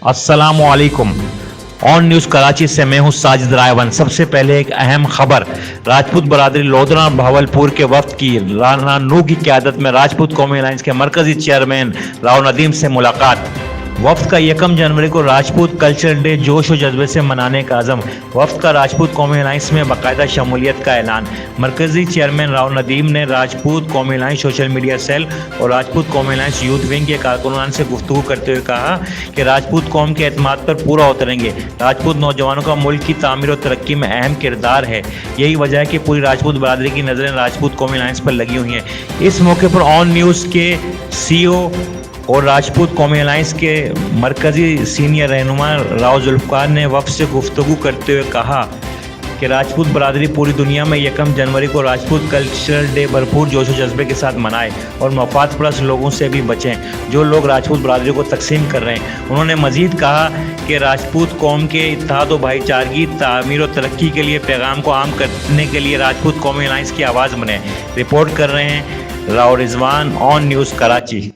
अस्सलामुअलैकुम। On news Karachi से मैं हूं साजिद रायवन। सबसे पहले एक अहम खबर, राजपूत बरादरी लोधरा और भावलपुर के वफ्द की राना नू की क़यादत में राजपूत कौमी अलायंस के मरकजी चेयरमैन राव नदीम से मुलाकात। वफ्द का 1 जनवरी को राजपूत कल्चरल डे जोश व जज्बे से मनाने का अज़म। वफ्द का राजपूत कौमी अलायंस में बाकायदा शमूलियत का ऐलान। मरकजी चेयरमैन राव नदीम ने राजपूत कौमी अलायंस सोशल मीडिया सेल और राजपूत कौमी अलायंस यूथ विंग के कारकुनान से गुफ्तगू करते हुए कहा कि राजपूत कौम के एतमाद पर पूरा उतरेंगे। राजपूत नौजवानों का मुल्क की तामीर और तरक्की में अहम किरदार है। यही वजह है कि पूरी राजपूत बरादरी की नज़रें राजपूत कौमी अलायंस पर लगी हुई हैं। इस मौके पर ऑन न्यूज़ के CEO और राजपूत कौमी अलायंस के मरकजी सीनियर रहनुमा राव जुल्फ़कार ने वफ़द से गुफ्तगू करते हुए कहा कि राजपूत बरादरी पूरी दुनिया में 1 जनवरी को राजपूत कल्चरल डे भरपूर जोश व जज्बे के साथ मनाए और मफाद परस्त लोगों से भी बचें जो लोग राजपूत बरादरी को तकसीम कर रहे हैं। उन्होंने मज़ीद कहा कि राजपूत कौम के इत्तेहाद व भाईचारगी, तामीर और तरक्की के लिए पैगाम को आम करने के लिए राजपूत कौमी अलायंस की आवाज़ बने। रिपोर्ट कर रहे हैं राव रिजवान, ऑन न्यूज़ कराची।